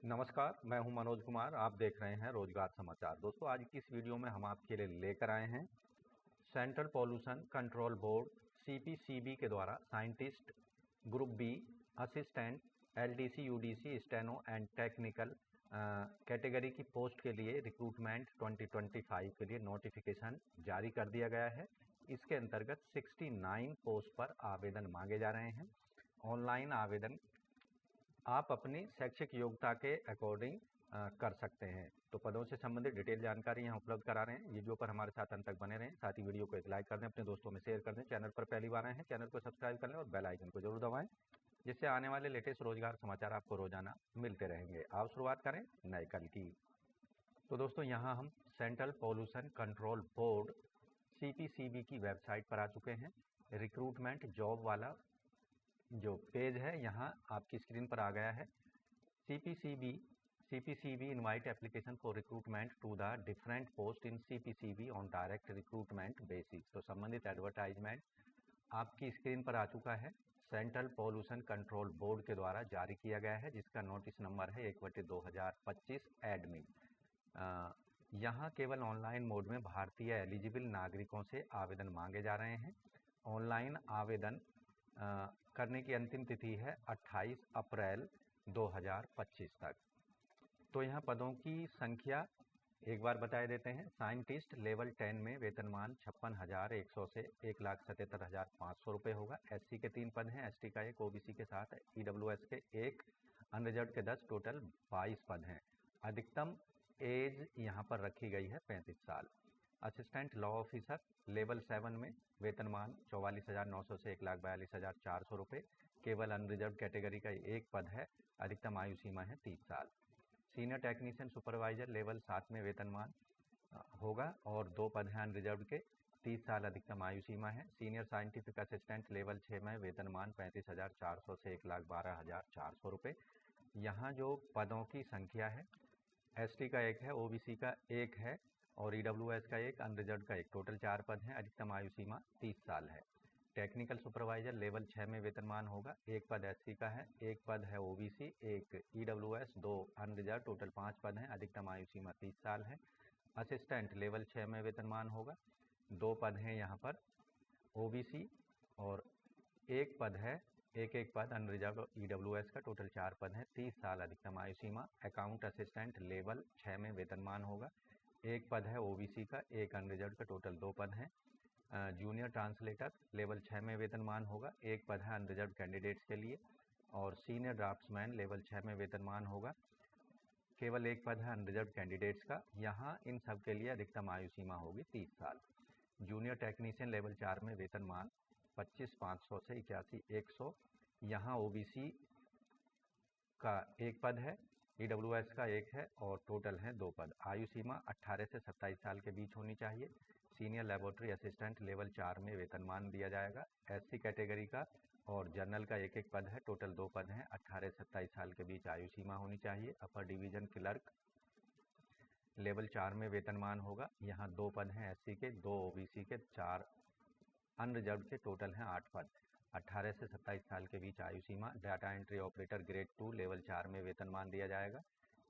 नमस्कार, मैं हूं मनोज कुमार। आप देख रहे हैं रोजगार समाचार। दोस्तों, आज की इस वीडियो में हम आपके लिए लेकर आए हैं central pollution control board CPCB के द्वारा scientist group B assistant LDC UDC steno and technical category की पोस्ट के लिए रिक्रूटमेंट 2025 के लिए नोटिफिकेशन जारी कर दिया गया है। इसके अंतर्गत 69 पोस्ट पर आवेदन मांगे जा रहे हैं। ऑनलाइन आवेदन आप अपनी शैक्षिक योग्यता के अकॉर्डिंग कर सकते हैं। तो पदों से संबंधित डिटेल जानकारी यहाँ उपलब्ध करा रहे हैं। वीडियो पर हमारे साथ अंत तक बने रहें। साथ ही वीडियो को एक लाइक कर दें, अपने दोस्तों में शेयर कर दें। चैनल पर पहली बार आए हैं, चैनल को सब्सक्राइब कर लें और बेल आइकन को जरूर दबाएं, जिससे आने वाले लेटेस्ट रोजगार समाचार आपको रोजाना मिलते रहेंगे। आप शुरुआत करें नए कल की। तो दोस्तों, यहाँ हम central pollution control board CPCB की वेबसाइट पर आ चुके हैं। रिक्रूटमेंट जॉब वाला जो पेज है यहाँ आपकी स्क्रीन पर आ गया है। CPCB invite application for recruitment to the different post in CPCB on direct recruitment basis। तो संबंधित एडवर्टाइजमेंट आपकी स्क्रीन पर आ चुका है। सेंट्रल पॉल्यूशन कंट्रोल बोर्ड के द्वारा जारी किया गया है, जिसका नोटिस नंबर है 1/2025 एडमिन। यहाँ केवल ऑनलाइन मोड में भारतीय एलिजिबल नागरिकों से आवेदन मांगे जा रहे हैं। ऑनलाइन आवेदन करने की अंतिम तिथि है 28 अप्रैल 2025 तक। तो यहाँ पदों की संख्या एक बार बताए देते हैं। साइंटिस्ट लेवल 10 में वेतनमान 56,100 से 1,77,500 रुपये होगा। SC के 3 पद हैं, ST का 1, OBC के 7, EWS के 1, अनरिजर्व्ड के 10, टोटल 22 पद हैं। अधिकतम एज यहाँ पर रखी गई है 35 साल। असिस्टेंट लॉ ऑफिसर लेवल 7 में वेतनमान 44,900 से 1,42,400 रुपये। केवल अनरिजर्व्ड कैटेगरी का एक पद है। अधिकतम आयु सीमा है 30 साल। सीनियर टेक्नीशियन सुपरवाइजर लेवल 7 में वेतनमान होगा और 2 पद हैं अनरिजर्व्ड के, 30 साल अधिकतम आयु सीमा है। सीनियर साइंटिफिक असिस्टेंट लेवल 6 में वेतनमान 35,400 से 1,12,400 रुपये। यहाँ जो पदों की संख्या है, ST का 1 है, OBC का 1 है और EWS का 1, अनरिजर्व्ड का 1, टोटल 4 पद हैं। अधिकतम आयु सीमा 30 साल है। टेक्निकल सुपरवाइजर लेवल 6 में वेतनमान होगा। 1 पद SC का है, 1 पद है OBC, 1 EWS, 2 अनरिजर्व, टोटल 5 पद हैं। अधिकतम आयु सीमा 30 साल है। असिस्टेंट लेवल 6 में वेतनमान होगा। 2 पद हैं यहाँ पर OBC और 1 पद है, एक पद अनरिजर्व EWS का, टोटल 4 पद हैं। 30 साल अधिकतम आयु सीमा। अकाउंट असिस्टेंट लेवल 6 में वेतनमान होगा। 1 पद है OBC का, 1 अनरिजर्व का, टोटल 2 पद हैं। जूनियर ट्रांसलेटर लेवल 6 में वेतनमान होगा। 1 पद है अनरिजर्व कैंडिडेट्स के लिए। और सीनियर ड्राफ्ट्समैन लेवल 6 में वेतनमान होगा। केवल 1 पद है अनरिजर्व कैंडिडेट्स का। यहाँ इन सब के लिए अधिकतम आयु सीमा होगी 30 साल। जूनियर टेक्नीशियन लेवल 4 में वेतनमान 25,500 से 81,100। यहाँ OBC का 1 पद है, EWS का 1 है और टोटल हैं 2 पद। आयु सीमा 18 से 27 साल के बीच होनी चाहिए। सीनियर लेबोरेटरी असिस्टेंट लेवल 4 में वेतनमान दिया जाएगा। SC कैटेगरी का और जनरल का 1 पद है, टोटल 2 पद हैं। 18 से 27 साल के बीच आयु सीमा होनी चाहिए। अपर डिवीजन क्लर्क लेवल 4 में वेतनमान होगा। यहाँ 2 पद हैं SC के, 2 OBC के, 4 अनरिजर्व के, टोटल हैं 8 पद। 18 से 27 साल के बीच आयु सीमा। Data entry operator grade 2 level 4 में वेतनमान दिया जाएगा।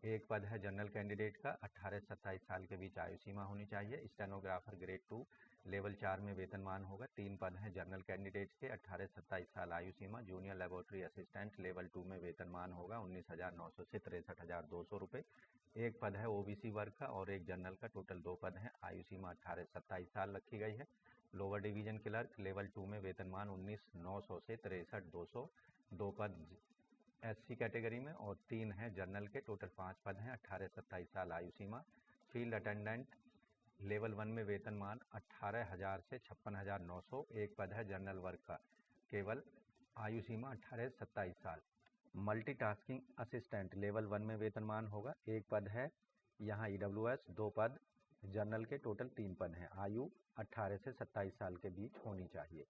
1 पद है जनरल कैंडिडेट का। 18 से 27 साल के बीच आयु सीमा होनी चाहिए। स्टेनोग्राफर ग्रेड 2 लेवल 4 में वेतनमान होगा। 3 पद हैं जनरल कैंडिडेट्स के। 18 से 27 साल आयु सीमा। जूनियर लेबोरेटरी असिस्टेंट लेवल 2 में वेतनमान होगा 19,900 से 63,200 रुपये। 1 पद है OBC वर्ग का और 1 जनरल का, टोटल 2 पद हैं। आयु सीमा 18 से 27 साल रखी गई है। लोअर डिवीजन क्लर्क लेवल 2 में वेतनमान 19,900 से 63,200। 2 पद SC कैटेगरी में और 3 हैं जनरल के, टोटल 5 पद हैं। 18 से 27 साल आयु सीमा। फील्ड अटेंडेंट लेवल 1 में वेतनमान 18,000 से 56,900। 1 पद है जनरल वर्ग का, केवल आयु सीमा 18 से 27 साल। मल्टीटास्किंग असिस्टेंट लेवल 1 में वेतनमान होगा। 1 पद है यहाँ EWS, 2 पद जनरल के, टोटल 3 पद हैं। आयु 18 से 27 साल के बीच होनी चाहिए।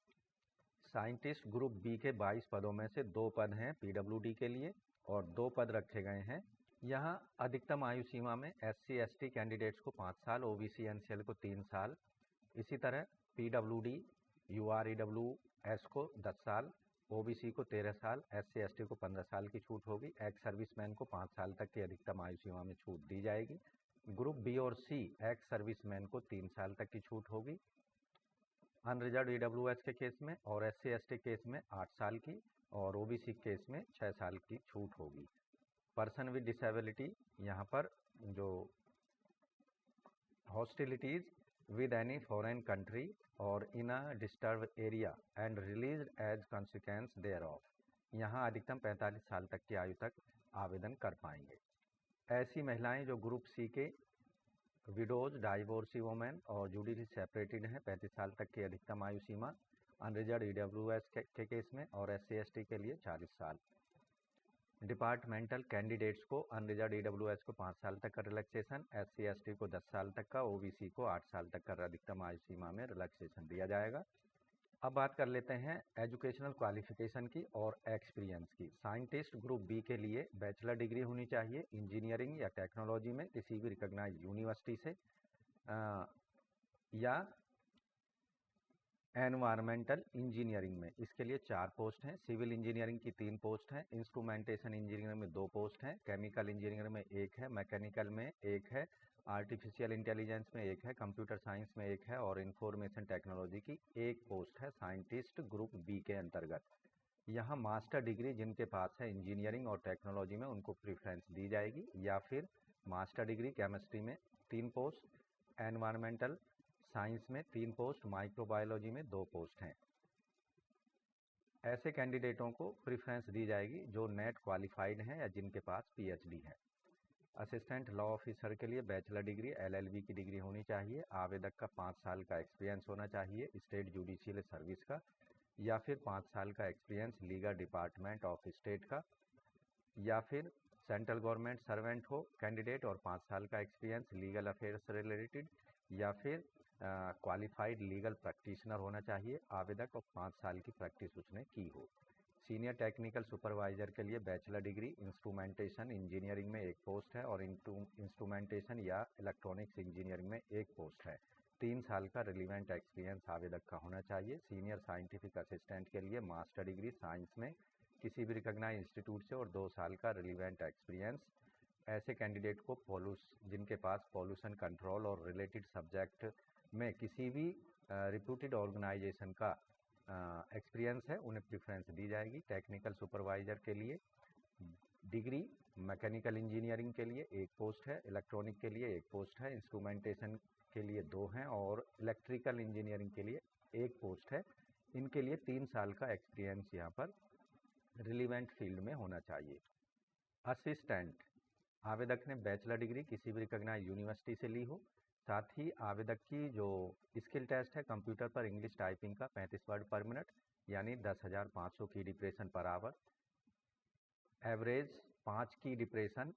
साइंटिस्ट ग्रुप बी के 22 पदों में से 2 पद हैं PWD के लिए और 2 पद रखे गए हैं। यहाँ अधिकतम आयु सीमा में SC ST कैंडिडेट्स को 5 साल, OBC NCL को 3 साल, इसी तरह PWD UR EWS को 10 साल, ओबीसी को 13 साल, SC ST को 15 साल की छूट होगी। एक्स सर्विसमैन को 5 साल तक की अधिकतम आयु सीमा में छूट दी जाएगी। ग्रुप बी और सी एक्स सर्विसमैन को 3 साल तक की छूट होगी अनरिजर्व EWS के केस में, और SC ST केस में 8 साल की, और ओबीसी केस में 6 साल की छूट होगी। पर्सन विद डिसेबिलिटी, यहाँ पर जो hostilities with any foreign country or in a disturbed area and released as consequence thereof, यहाँ अधिकतम 45 साल तक की आयु तक आवेदन कर पाएंगे। ऐसी महिलाएं जो ग्रुप सी के विडोज, डाइवोर्सी वोमेन और जुडिशली सेपरेटेड हैं, 35 साल तक की अधिकतम आयु सीमा अनरिजर्व EWS के केस में, और SC ST के लिए 40 साल। डिपार्टमेंटल कैंडिडेट्स को अनरिजर्व EWS को 5 साल तक का रिलैक्सेशन, SC ST को 10 साल तक का, OBC को 8 साल तक का अधिकतम आयु सीमा में रिलैक्सेशन दिया जाएगा। अब बात कर लेते हैं एजुकेशनल क्वालिफिकेशन की और एक्सपीरियंस की। साइंटिस्ट ग्रुप बी के लिए बैचलर डिग्री होनी चाहिए इंजीनियरिंग या टेक्नोलॉजी में किसी भी रिकॉग्नाइज्ड यूनिवर्सिटी से, या एनवायरमेंटल इंजीनियरिंग में। इसके लिए 4 पोस्ट हैं। सिविल इंजीनियरिंग की 3 पोस्ट हैं, इंस्ट्रूमेंटेशन इंजीनियरिंग में 2 पोस्ट हैं, केमिकल इंजीनियरिंग में 1 है, मैकेनिकल में 1 है, आर्टिफिशियल इंटेलिजेंस में 1 है, कंप्यूटर साइंस में 1 है, और इंफॉर्मेशन टेक्नोलॉजी की 1 पोस्ट है साइंटिस्ट ग्रुप बी के अंतर्गत। यहाँ मास्टर डिग्री जिनके पास है इंजीनियरिंग और टेक्नोलॉजी में उनको प्रेफरेंस दी जाएगी, या फिर मास्टर डिग्री केमिस्ट्री में 3 पोस्ट, एनवायरमेंटल साइंस में 3 पोस्ट, माइक्रोबायोलॉजी में 2 पोस्ट हैं। ऐसे कैंडिडेटों को प्रेफरेंस दी जाएगी जो नेट क्वालिफाइड हैं या जिनके पास PhD है। असिस्टेंट लॉ ऑफिसर के लिए बैचलर डिग्री LLB की डिग्री होनी चाहिए। आवेदक का 5 साल का एक्सपीरियंस होना चाहिए स्टेट जुडिशियल सर्विस का, या फिर 5 साल का experience legal department of state का, या फिर सेंट्रल गवर्नमेंट सर्वेंट हो कैंडिडेट और 5 साल का एक्सपीरियंस लीगल अफेयर्स से रिलेटेड, या फिर क्वालिफाइड लीगल प्रैक्टिशनर होना चाहिए आवेदक और 5 साल की प्रैक्टिस उसने की हो। सीनियर टेक्निकल सुपरवाइजर के लिए बैचलर डिग्री इंस्ट्रूमेंटेशन इंजीनियरिंग में 1 पोस्ट है, और इंस्ट्रूमेंटेशन या इलेक्ट्रॉनिक्स इंजीनियरिंग में 1 पोस्ट है। 3 साल का रिलीवेंट एक्सपीरियंस आवेदक का होना चाहिए। सीनियर साइंटिफिक असिस्टेंट के लिए मास्टर डिग्री साइंस में किसी भी रिकॉग्नाइज्ड इंस्टीट्यूट से और 2 साल का रिलीवेंट एक्सपीरियंस। ऐसे कैंडिडेट को जिनके पास पॉल्यूशन कंट्रोल और रिलेटेड सब्जेक्ट में किसी भी रिप्यूटेड ऑर्गेनाइजेशन का एक्सपीरियंस है उन्हें प्रेफरेंस दी जाएगी। टेक्निकल सुपरवाइजर के लिए डिग्री मैकेनिकल इंजीनियरिंग के लिए 1 पोस्ट है, इलेक्ट्रॉनिक के लिए 1 पोस्ट है, इंस्ट्रूमेंटेशन के लिए 2 हैं, और इलेक्ट्रिकल इंजीनियरिंग के लिए 1 पोस्ट है। इनके लिए 3 साल का एक्सपीरियंस यहाँ पर रिलीवेंट फील्ड में होना चाहिए। असिस्टेंट आवेदक ने बैचलर डिग्री किसी भी रिकॉग्नाइज्ड यूनिवर्सिटी से ली हो। साथ ही आवेदक की जो स्किल टेस्ट है कंप्यूटर पर इंग्लिश टाइपिंग का 35 वर्ड पर मिनट यानी 10,500 की डिप्रेशन पर आवर, एवरेज 5 की डिप्रेशन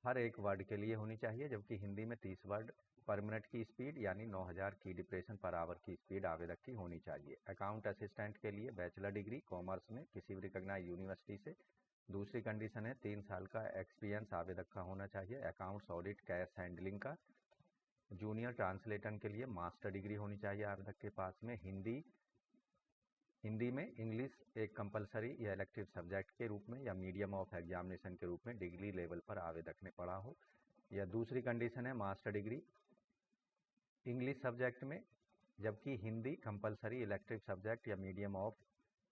हर एक वर्ड के लिए होनी चाहिए, जबकि हिंदी में 30 वर्ड पर मिनट की स्पीड यानी 9,000 की डिप्रेशन पर आवर की स्पीड आवेदक की होनी चाहिए। अकाउंट असिस्टेंट के लिए बैचलर डिग्री कॉमर्स में किसी भी रिकॉग्नाइज्ड यूनिवर्सिटी से। दूसरी कंडीशन है 3 साल का एक्सपीरियंस आवेदक का होना चाहिए अकाउंट्स ऑडिट कैश हैंडलिंग का। जूनियर ट्रांसलेटर के लिए मास्टर डिग्री होनी चाहिए आवेदक के पास में। हिंदी में इंग्लिश एक कंपलसरी या इलेक्टिव सब्जेक्ट के रूप में या मीडियम ऑफ एग्जामिनेशन के रूप में डिग्री लेवल पर आवेदक ने पढ़ा हो। या दूसरी कंडीशन है मास्टर डिग्री इंग्लिश सब्जेक्ट में, जबकि हिंदी कंपलसरी इलेक्टिव सब्जेक्ट या मीडियम ऑफ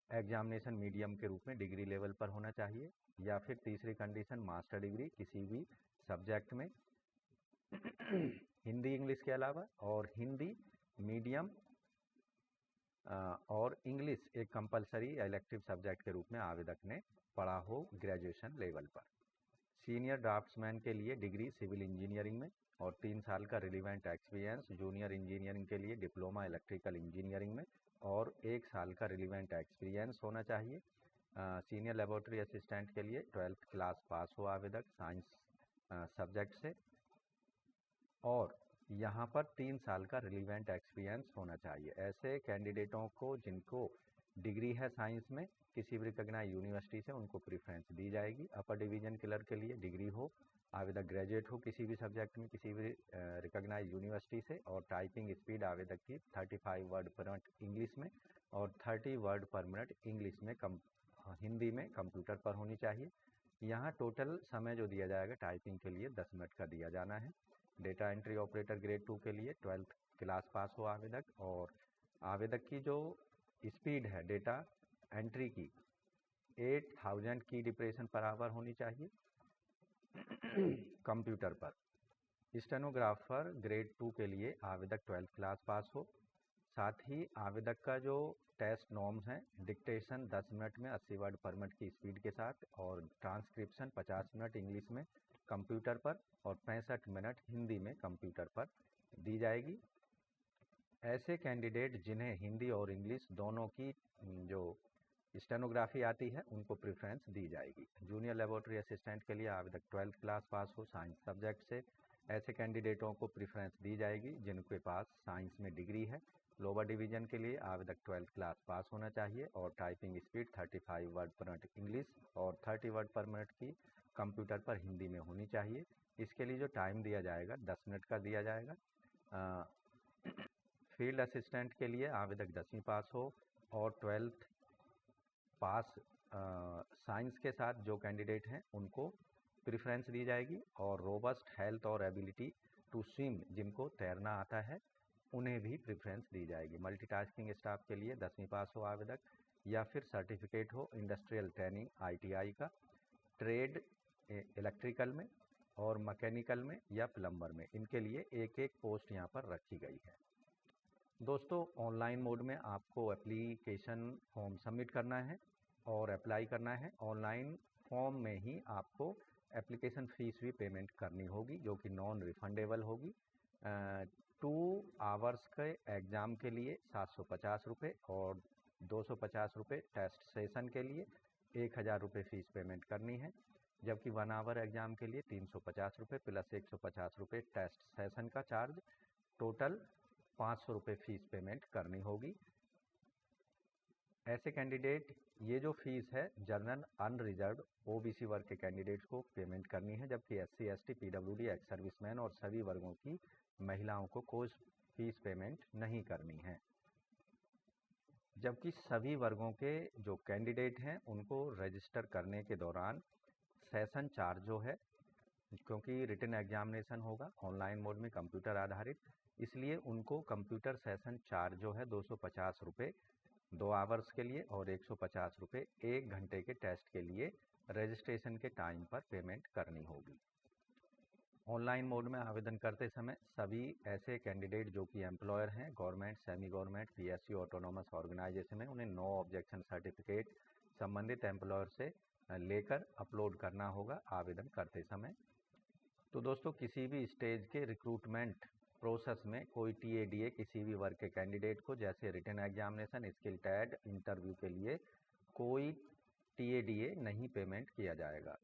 एग्जामिनेशन मीडियम के रूप में डिग्री लेवल पर होना चाहिए। या फिर तीसरी कंडीशन मास्टर डिग्री किसी भी सब्जेक्ट में हिंदी इंग्लिश के अलावा, और हिंदी मीडियम और इंग्लिश एक कंपलसरी या इलेक्टिव सब्जेक्ट के रूप में आवेदक ने पढ़ा हो ग्रेजुएशन लेवल पर। सीनियर ड्राफ्ट्समैन के लिए डिग्री सिविल इंजीनियरिंग में और 3 साल का रिलीवेंट एक्सपीरियंस। जूनियर इंजीनियरिंग के लिए डिप्लोमा इलेक्ट्रिकल इंजीनियरिंग में और 1 साल का रिलीवेंट एक्सपीरियंस होना चाहिए। सीनियर लेबोरेटरी असिस्टेंट के लिए 12th क्लास पास हो आवेदक साइंस सब्जेक्ट से, और यहाँ पर 3 साल का रिलीवेंट एक्सपीरियंस होना चाहिए। ऐसे कैंडिडेटों को जिनको डिग्री है साइंस में किसी भी रिकॉग्नाइज्ड यूनिवर्सिटी से उनको प्रेफरेंस दी जाएगी। अपर डिवीजन क्लर्क के लिए डिग्री हो, आवेदक ग्रेजुएट हो किसी भी सब्जेक्ट में किसी भी रिकॉग्नाइज्ड यूनिवर्सिटी से, और टाइपिंग स्पीड आवेदक की 35 वर्ड पर मिनट इंग्लिश में और 30 वर्ड पर मिनट इंग्लिश में हिंदी में कंप्यूटर पर होनी चाहिए। यहाँ टोटल समय जो दिया जाएगा टाइपिंग के लिए 10 मिनट का दिया जाना है। डेटा एंट्री ऑपरेटर ग्रेड 2 के लिए 12th क्लास पास हो आवेदक, और आवेदक की जो स्पीड है डेटा एंट्री की 8000 की डिप्रेशन पर आवर होनी चाहिए कंप्यूटर पर। स्टेनोग्राफर ग्रेड 2 के लिए आवेदक 12th क्लास पास हो। साथ ही आवेदक का जो टेस्ट नॉर्म्स हैं, डिक्टेशन 10 मिनट में 80 वर्ड पर मिनट की स्पीड के साथ, और ट्रांसक्रिप्शन 50 मिनट इंग्लिश में कंप्यूटर पर और 65 मिनट हिंदी में कंप्यूटर पर दी जाएगी। ऐसे कैंडिडेट जिन्हें हिंदी और इंग्लिश दोनों की जो स्टेनोग्राफी आती है उनको प्रेफरेंस दी जाएगी। जूनियर लेबोरेटरी असिस्टेंट के लिए आवेदक 12th क्लास पास हो साइंस सब्जेक्ट से। ऐसे कैंडिडेटों को प्रेफरेंस दी जाएगी जिनके पास साइंस में डिग्री है। लोअर डिवीजन के लिए आवेदक 12th क्लास पास होना चाहिए और टाइपिंग स्पीड 35 वर्ड पर मिनट इंग्लिश और 30 वर्ड पर मिनट की कंप्यूटर पर हिंदी में होनी चाहिए। इसके लिए जो टाइम दिया जाएगा 10 मिनट का दिया जाएगा। फील्ड असिस्टेंट के लिए आवेदक 10वीं पास हो और 12th पास साइंस के साथ जो कैंडिडेट हैं उनको प्रेफरेंस दी जाएगी। और रोबस्ट हेल्थ और एबिलिटी टू स्विम, जिनको तैरना आता है, उन्हें भी प्रेफरेंस दी जाएगी। मल्टीटास्किंग स्टाफ के लिए 10वीं पास हो आवेदक, या फिर सर्टिफिकेट हो इंडस्ट्रियल ट्रेनिंग ITI का, ट्रेड इलेक्ट्रिकल में और मैकेनिकल में या प्लम्बर में, इनके लिए एक एक पोस्ट यहाँ पर रखी गई है। दोस्तों, ऑनलाइन मोड में आपको एप्लीकेशन फॉर्म सबमिट करना है और अप्लाई करना है। ऑनलाइन फॉर्म में ही आपको एप्लीकेशन फ़ीस भी पेमेंट करनी होगी, जो कि नॉन रिफंडेबल होगी। 2 आवर्स के एग्ज़ाम के लिए 750 रुपये और 250 रुपये टेस्ट सेशन के लिए 1000 रुपये फ़ीस पेमेंट करनी है। जबकि 1 आवर एग्ज़ाम के लिए 350 रुपये प्लस 150 रुपये टेस्ट सेशन का चार्ज, टोटल 500 रुपये फ़ीस पेमेंट करनी होगी। ऐसे कैंडिडेट, ये जो फीस है जनरल अनरिजर्व OBC वर्ग के कैंडिडेट्स को पेमेंट करनी है, जबकि SC ST PWD ex serviceman और सभी वर्गों की महिलाओं को कोई फीस पेमेंट नहीं करनी है। जबकि सभी वर्गों के जो कैंडिडेट हैं उनको रजिस्टर करने के दौरान सेशन चार्ज जो है, क्योंकि रिटन एग्जामिनेशन होगा ऑनलाइन मोड में कंप्यूटर आधारित, इसलिए उनको कंप्यूटर सेशन चार्ज जो है 250 रुपये 2 आवर्स के लिए और 150 रुपये 1 घंटे के टेस्ट के लिए रजिस्ट्रेशन के टाइम पर पेमेंट करनी होगी। ऑनलाइन मोड में आवेदन करते समय सभी ऐसे कैंडिडेट जो कि एम्प्लॉयर हैं, government, semi government, PSU autonomous organisation में, उन्हें नो ऑब्जेक्शन सर्टिफिकेट संबंधित एम्प्लॉयर से लेकर अपलोड करना होगा आवेदन करते समय। तो दोस्तों, किसी भी स्टेज के रिक्रूटमेंट प्रोसेस में कोई TADA किसी भी वर्ग के कैंडिडेट को, जैसे written examination, skill test, interview के लिए कोई TADA नहीं पेमेंट किया जाएगा।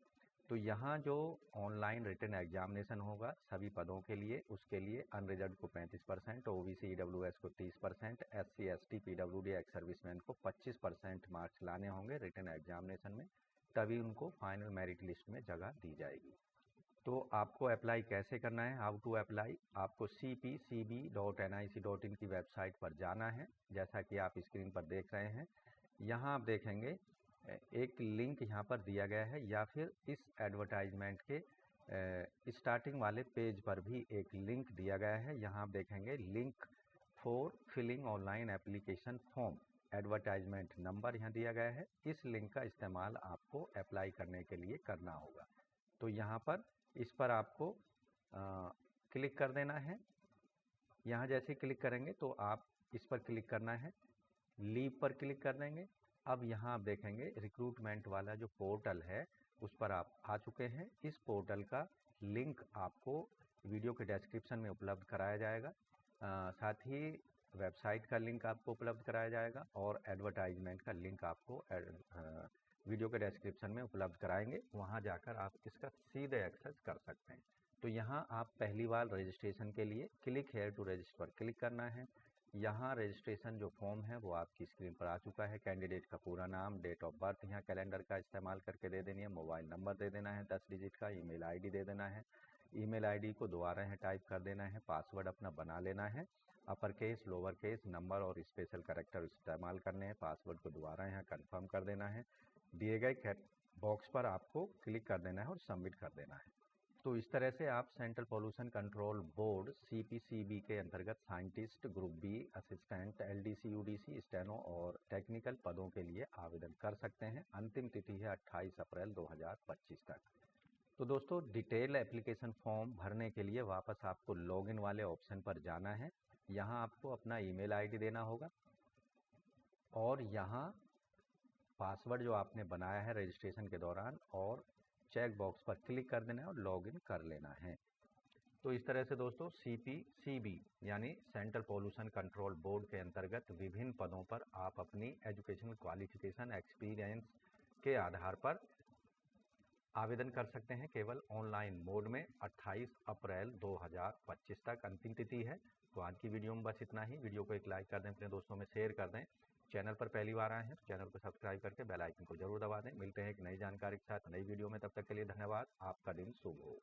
तो यहाँ जो ऑनलाइन रिटन एग्जामिनेशन होगा सभी पदों के लिए, उसके लिए अनरिजर्व को 35%, OBC EWS को 30%, SC ST PWD ex serviceman को 25% मार्क्स लाने होंगे रिटन एग्जामिनेशन में, तभी उनको फाइनल मेरिट लिस्ट में जगह दी जाएगी। तो आपको अप्लाई कैसे करना है, हाउ टू अप्लाई, आपको cpcb.nic.in की वेबसाइट पर जाना है, जैसा कि आप स्क्रीन पर देख रहे हैं। यहाँ आप देखेंगे एक लिंक यहाँ पर दिया गया है, या फिर इस एडवर्टाइजमेंट के स्टार्टिंग वाले पेज पर भी एक लिंक दिया गया है। यहाँ आप देखेंगे link for filling online application form, advertisement number यहाँ दिया गया है। इस लिंक का इस्तेमाल आपको अप्लाई करने के लिए करना होगा। तो यहाँ पर इस पर आपको क्लिक कर देना है। यहाँ जैसे क्लिक करेंगे तो आप इस पर क्लिक करना है, लीव पर क्लिक कर देंगे। अब यहाँ आप देखेंगे रिक्रूटमेंट वाला जो पोर्टल है उस पर आप आ चुके हैं। इस पोर्टल का लिंक आपको वीडियो के डिस्क्रिप्शन में उपलब्ध कराया जाएगा, साथ ही वेबसाइट का लिंक आपको उपलब्ध कराया जाएगा और एडवर्टाइजमेंट का लिंक आपको वीडियो के डिस्क्रिप्शन में उपलब्ध कराएंगे। वहां जाकर आप इसका सीधे एक्सेस कर सकते हैं। तो यहाँ आप पहली बार रजिस्ट्रेशन के लिए क्लिक हेयर टू रजिस्टर पर क्लिक करना है। यहाँ रजिस्ट्रेशन जो फॉर्म है वो आपकी स्क्रीन पर आ चुका है। कैंडिडेट का पूरा नाम, डेट ऑफ बर्थ यहाँ कैलेंडर का इस्तेमाल करके दे देनी है, मोबाइल नंबर दे देना है 10 डिजिट का, ईमेल ID दे देना है, ईमेल आईडी को दोबारा यहाँ टाइप कर देना है, पासवर्ड अपना बना लेना है, upper case, lower case, number और स्पेशल कैरेक्टर इस्तेमाल करने हैं। पासवर्ड को दोबारा यहाँ कंफर्म कर देना है, दिए गए बॉक्स पर आपको क्लिक कर देना है और सबमिट कर देना है। तो इस तरह से आप central pollution control board CPCB के अंतर्गत scientist group B, assistant, LDC, UDC, steno और टेक्निकल पदों के लिए आवेदन कर सकते हैं। अंतिम तिथि है 28 अप्रैल 2025 तक। तो दोस्तों, डिटेल एप्लीकेशन फॉर्म भरने के लिए वापस आपको लॉगिन वाले ऑप्शन पर जाना है। यहाँ आपको अपना ईमेल आईडी देना होगा और यहाँ पासवर्ड जो आपने बनाया है रजिस्ट्रेशन के दौरान और चेक बॉक्स पर क्लिक कर देना है और लॉगिन कर लेना है। तो इस तरह से दोस्तों CPCB यानी सेंट्रल पॉल्यूशन कंट्रोल बोर्ड के अंतर्गत विभिन्न पदों पर आप अपनी एजुकेशनल क्वालिफिकेशन, एक्सपीरियंस के आधार पर आवेदन कर सकते हैं। केवल ऑनलाइन मोड में 28 अप्रैल 2025 तक अंतिम तिथि है। तो आज की वीडियो में बस इतना ही। वीडियो को एक लाइक कर दें, अपने दोस्तों में शेयर कर दें। चैनल पर पहली बार आए हैं तो चैनल को सब्सक्राइब करके बेल आइकन को जरूर दबा दें। मिलते हैं एक नई जानकारी के साथ नई वीडियो में, तब तक के लिए धन्यवाद। आपका दिन शुभ हो।